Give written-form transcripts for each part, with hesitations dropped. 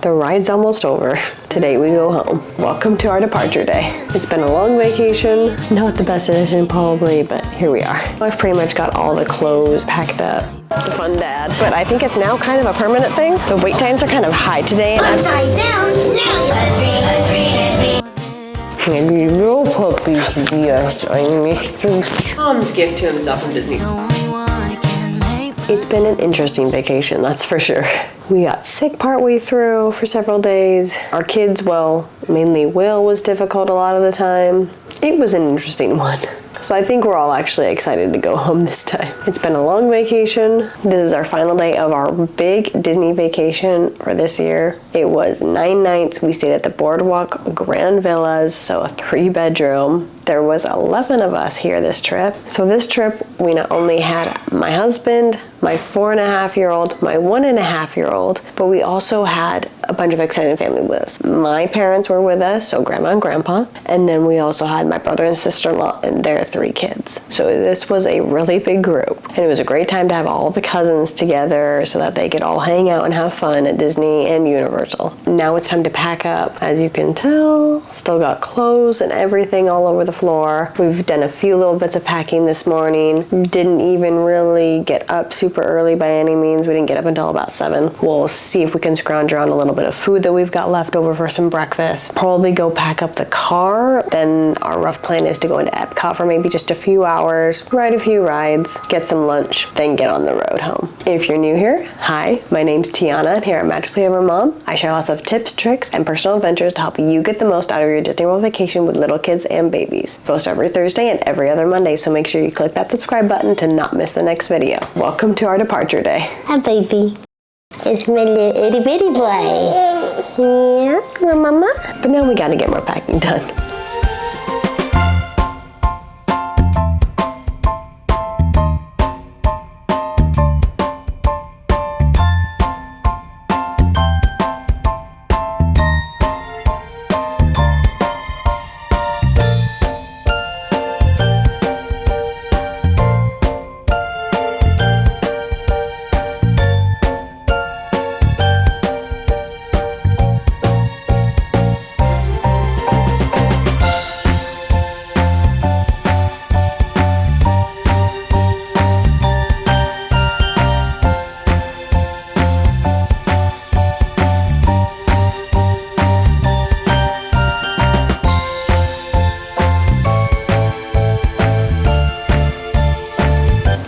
The ride's almost over. Today we go home. Welcome to our departure day. It's been a long vacation. Not the best decision probably, but here we are. I've pretty much got all the clothes packed up. The fun dad. But I think it's now kind of a permanent thing. The wait times are kind of high today. Upside down. Maybe real puppies, yes, I miss you. Tom's gift to himself from Disney. It's been an interesting vacation, that's for sure. We got sick partway through for several days. Our kids, well, mainly Will was difficult a lot of the time. It was an interesting one. So I think we're all actually excited to go home this time. It's been a long vacation. This is our final day of our big Disney vacation for this year. It was 9 nights. We stayed at the Boardwalk Grand Villas, so a 3-bedroom. There was 11 of us here this trip. So this trip, we not only had my husband, my 4.5-year-old, my 1.5-year-old, but we also had a bunch of extended family with us. My parents were with us, so grandma and grandpa, and then we also had my brother and sister-in-law and their 3 kids. So this was a really big group, and it was a great time to have all the cousins together so that they could all hang out and have fun at Disney and Universal. Now it's time to pack up. As you can tell, still got clothes and everything all over the floor. We've done a few little bits of packing this morning. Didn't even really get up super early by any means. We didn't get up until about 7. We'll see if we can scrounge around a little bit of food that we've got left over for some breakfast. Probably go pack up the car. Then our rough plan is to go into Epcot for maybe just a few hours, ride a few rides, get some lunch, then get on the road home. If you're new here, hi, my name's Tiana, and here at Magically Ever Mom, I share lots of tips, tricks, and personal adventures to help you get the most out of your Disney World vacation with little kids and babies. Post every Thursday and every other Monday, so make sure you click that subscribe button to not miss the next video. Welcome to our departure day. Hi, baby. It's my little itty bitty boy. Yeah, my mama. But now we gotta get more packing done.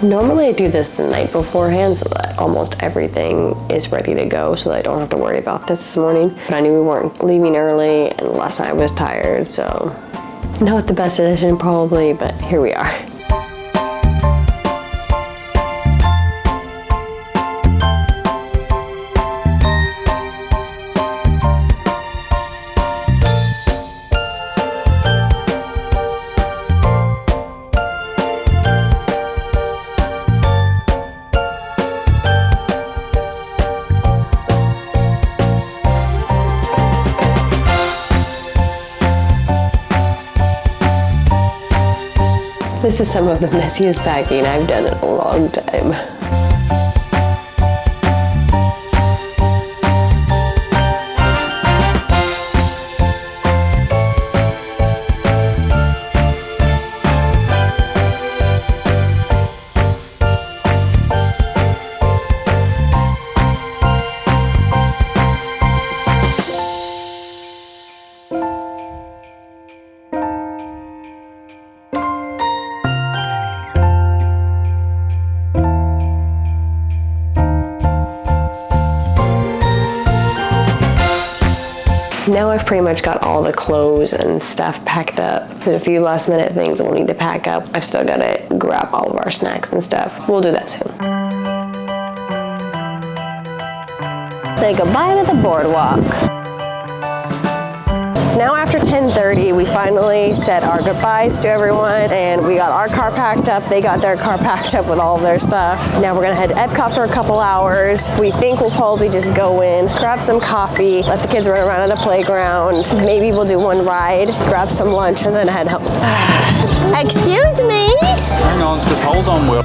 Normally I do this the night beforehand so that almost everything is ready to go so that I don't have to worry about this morning. But I knew we weren't leaving early and last night I was tired, so not the best decision probably, but here we are. This is some of the messiest packing I've done in a long time. Now I've pretty much got all the clothes and stuff packed up. There's a few last minute things we'll need to pack up. I've still got to grab all of our snacks and stuff. We'll do that soon. Say goodbye to the Boardwalk. It's now after 10:30. We finally said our goodbyes to everyone and we got our car packed up. They got their car packed up with all of their stuff. Now we're gonna head to Epcot for a couple hours. We think we'll probably just go in, grab some coffee, let the kids run around on the playground. Maybe we'll do one ride, grab some lunch, and then head home. Excuse me? Hang on, just hold on, Will.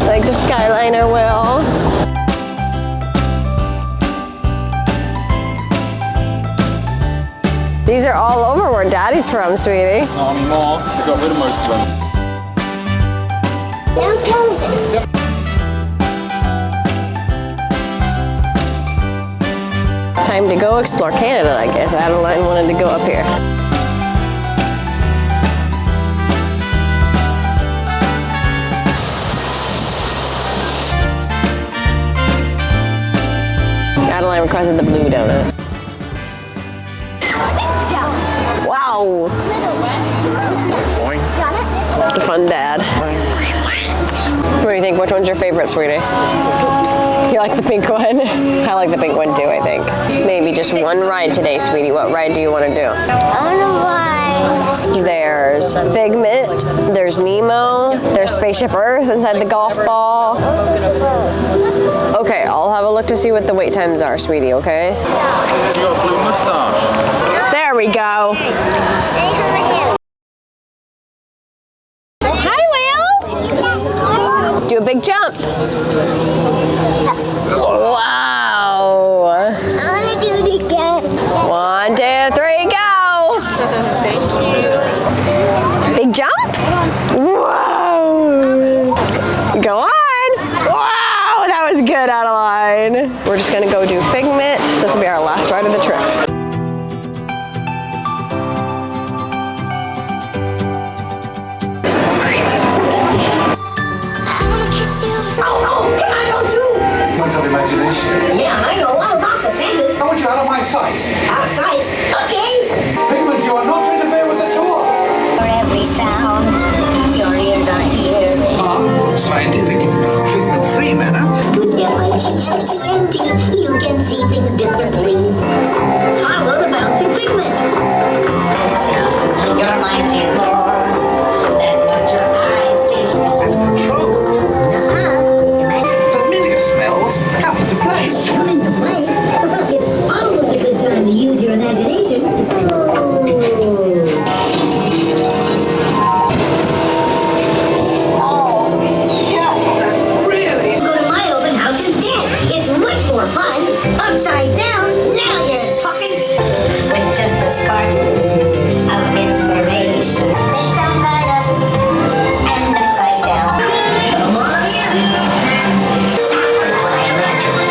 Like the Skyliner, Will. These are all over where Daddy's from, sweetie. Not anymore. We got rid of most of them. Now close it. Yep. Time to go explore Canada, I guess. Adeline wanted to go up here. Adeline requested the blue donut. Wow! The fun dad. What do you think? Which one's your favorite, sweetie? You like the pink one? I like the pink one too, I think. Maybe just one ride today, sweetie. What ride do you want to do? I want to ride. There's Figment, there's Nemo, there's Spaceship Earth inside the golf ball. Okay, I'll have a look to see what the wait times are, sweetie, okay? You got a blue mustache. There we go. Hi, Will. Do a big jump. Wow. I want to do it again. 1, 2, 3, go. Big jump. Whoa. Go on. Wow, that was good, Adeline. We're just gonna go do Figment. This will be our last ride of the trip. Can I go too? Don't have imagination. Yeah, I know all about the senses. I want you out of my sight. Outside, okay. Figment, you are not to interfere with the tour. For every sound, your ears are hearing. Scientific, figment-free manner. With F-I-G-M-E-N-T, you can see things differently. Follow the bouncing figment. So, your mind sees more than what your eyes see. And control. Familiar smells come into play. Coming to play? It's always a good time to use your imagination. Oh. Really? Go to my open house instead. It's much more fun. Upside down, now you're talking. With just a spark of inspiration. They come right up and upside down. Come on in. Stop with what I imagined.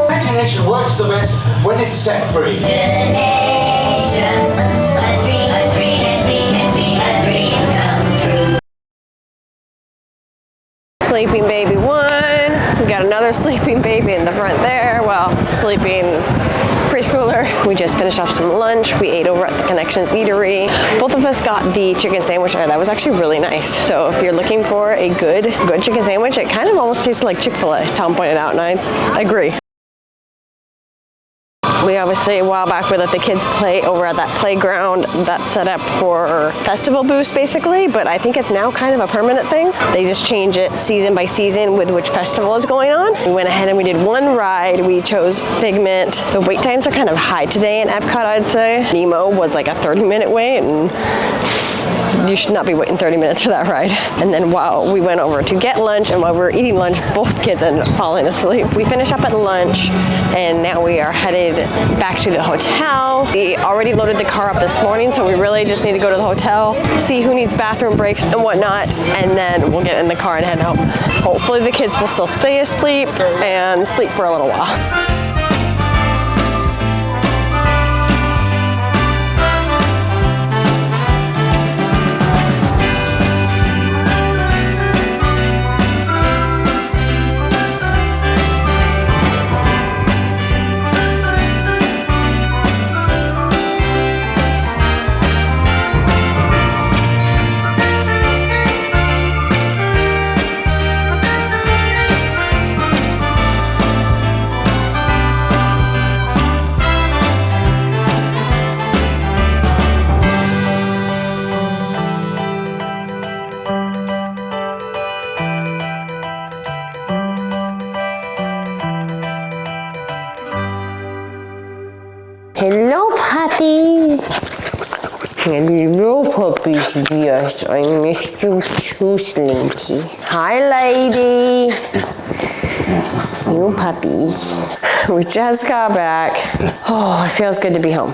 Imagination works the best when it's set free. Imagination, a dream, and be a dream come true. Sleeping baby 1. We got another sleeping baby in the front there. Well, sleeping preschooler. We just finished up some lunch. We ate over at the Connections Eatery. Both of us got the chicken sandwich there. That was actually really nice. So if you're looking for a good chicken sandwich, it kind of almost tastes like Chick-fil-A. Tom pointed out, and I agree. We obviously, a while back, we let the kids play over at that playground that's set up for festival booths, basically, but I think it's now kind of a permanent thing. They just change it season by season with which festival is going on. We went ahead and we did one ride. We chose Figment. The wait times are kind of high today in Epcot, I'd say. Nemo was like a 30-minute wait, and you should not be waiting 30 minutes for that ride. And then while we went over to get lunch, and while we were eating lunch, both kids ended up falling asleep. We finished up at lunch, and now we are headed back to the hotel. We already loaded the car up this morning, so we really just need to go to the hotel, see who needs bathroom breaks and whatnot, and then we'll get in the car and head home. Hopefully the kids will still stay asleep and sleep for a little while. Hello, puppies. Hello, puppies. Yes, I missed you too, Slinky. Hi, lady. You puppies. We just got back. Oh, it feels good to be home.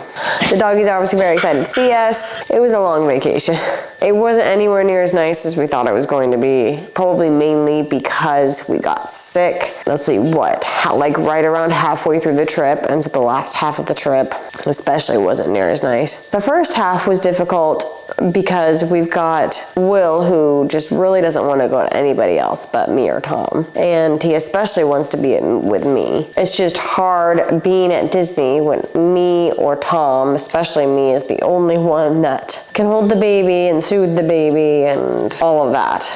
The doggies are obviously very excited to see us. It was a long vacation. It wasn't anywhere near as nice as we thought it was going to be. Probably mainly because we got sick. Let's see, like right around halfway through the trip, and so the last half of the trip especially wasn't near as nice. The first half was difficult because we've got Will, who just really doesn't want to go to anybody else but me or Tom. And he especially wants to be with me. It's just hard being at Disney when me or Tom, especially me, is the only one that can hold the baby and soothe the baby and all of that.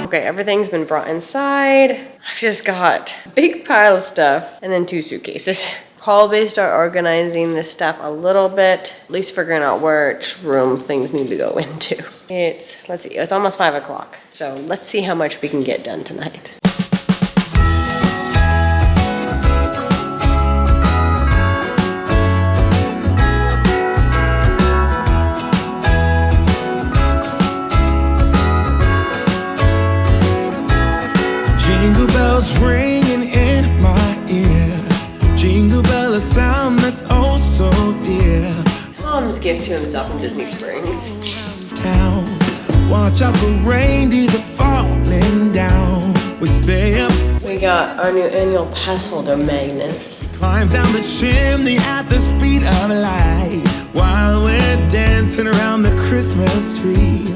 Okay, everything's been brought inside. I've just got a big pile of stuff and then 2 suitcases. Probably start organizing this stuff a little bit, at least figuring out which room things need to go into. Let's see, it's almost 5 o'clock. So let's see how much we can get done tonight. Jingle bells ringing in my ear. Jingle bell, a sound that's oh so dear. Tom's gift to himself in Disney Springs. Town, watch out for reindeers are falling down. We stay up. We got our new annual pass holder magnets. Climb down the chimney at the speed of light while we're dancing around the Christmas tree,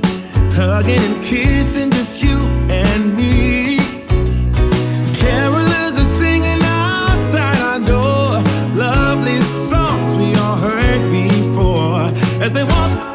hugging and kissing just you and me. Carolers are singing outside our door, lovely songs we all heard before as they walk